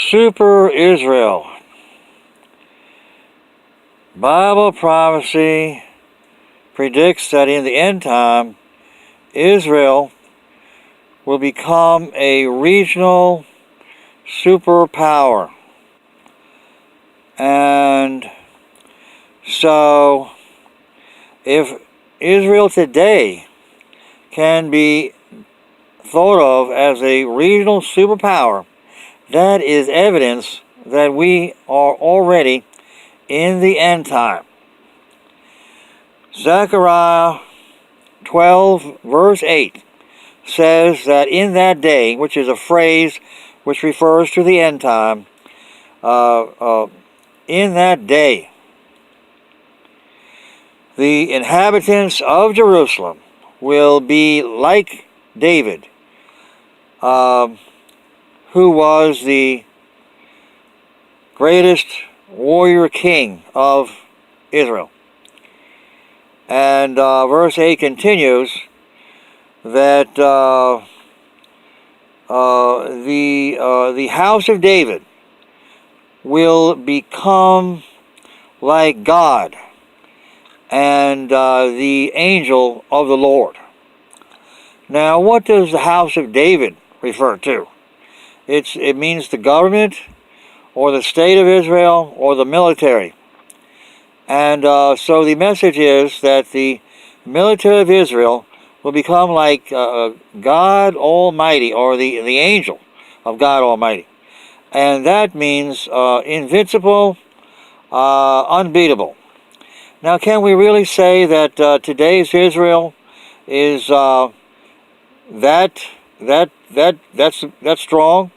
Super Israel. Bible prophecy predicts that in the end time, Israel will become a regional superpower. And so, if Israel today can be thought of as a regional superpower, that is evidence that we are already in the end time. Zechariah 12 verse 8 says that in that day, which is a phrase which refers to the end time, in that day, the inhabitants of Jerusalem will be like David, who was the greatest warrior king of Israel. And verse 8 continues that the house of David will become like God and the angel of the Lord. Now, what does the house of David refer to? It means the government, or the state of Israel, or the military. And so the message is that the military of Israel will become like God Almighty, or the angel of God Almighty. And that means invincible, unbeatable. Now, can we really say that today's Israel is that's strong?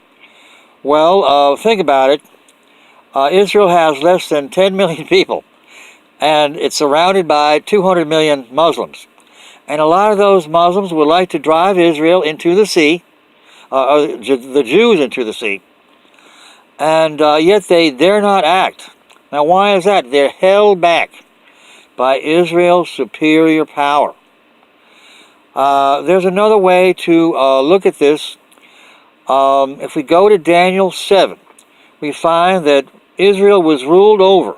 Well, think about it. Israel has less than 10 million people, and it's surrounded by 200 million Muslims. And a lot of those Muslims would like to drive Israel into the sea, the Jews into the sea, and yet they dare not act. Now, why is that? They're held back by Israel's superior power. There's another way to look at this. If we go to Daniel 7, we find that Israel was ruled over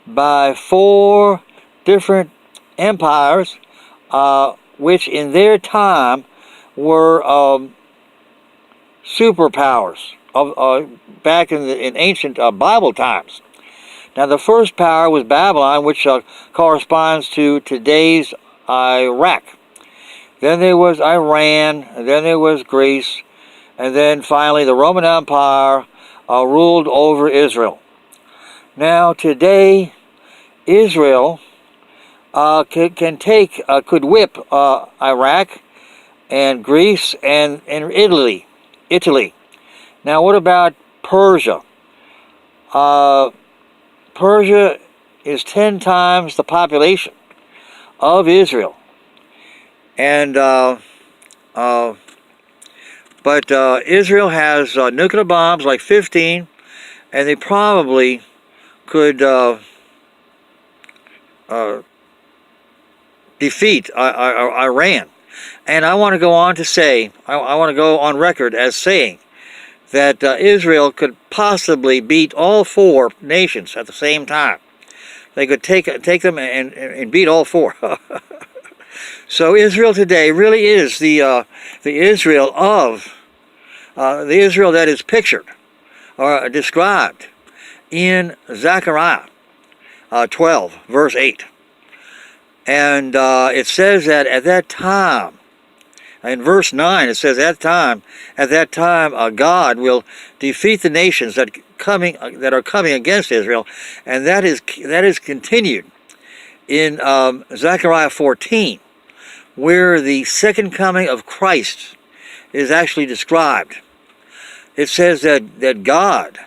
by 4 different empires, which in their time were superpowers back in ancient Bible times. Now, the first power was Babylon, which corresponds to today's Iraq. Then there was Iran, and then there was Greece, and then finally the Roman Empire ruled over Israel. Now, today, Israel could whip Iraq and Greece and Italy. Now, what about Persia? Persia is 10 times the population of Israel. And but Israel has nuclear bombs, like 15, and they probably could defeat Iran. And I want to go on to say, I want to go on record as saying that Israel could possibly beat all 4 nations at the same time. They could take them and beat all 4. So Israel today really is the Israel of the Israel that is pictured or described in Zechariah 12 verse 8, and it says that at that time, in verse 9 it says, at that time God will defeat the nations that are coming against Israel, and that is continued in Zechariah 14. Where the second coming of Christ is actually described. It says that God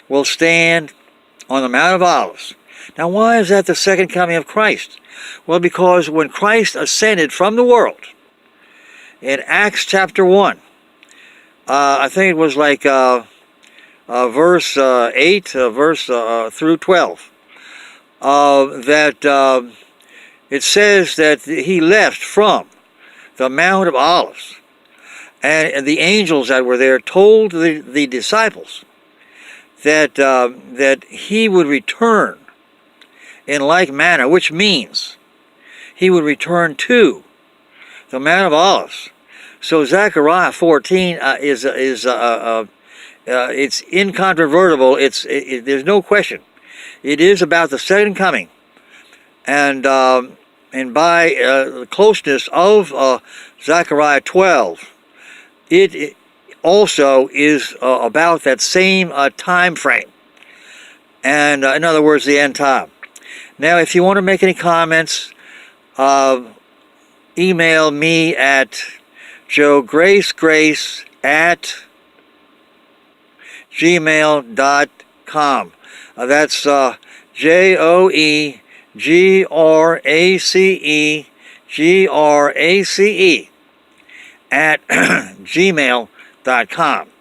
will stand on the Mount of Olives. Now, why is that the second coming of Christ? Well, because when Christ ascended from the world, in Acts chapter 1, I think it was like verse 8, through 12, that it says that he left from the Mount of Olives, and the angels that were there told the disciples that he would return in like manner, which means he would return to the Mount of Olives. So Zechariah 14 it's incontrovertible. There's no question. It is about the second coming, and by the closeness of Zechariah 12, it also is about that same time frame, and in other words, the end time. Now, if you want to make any comments, email me at joegrace@gmail.com. That's JOEGRACE@gmail.com.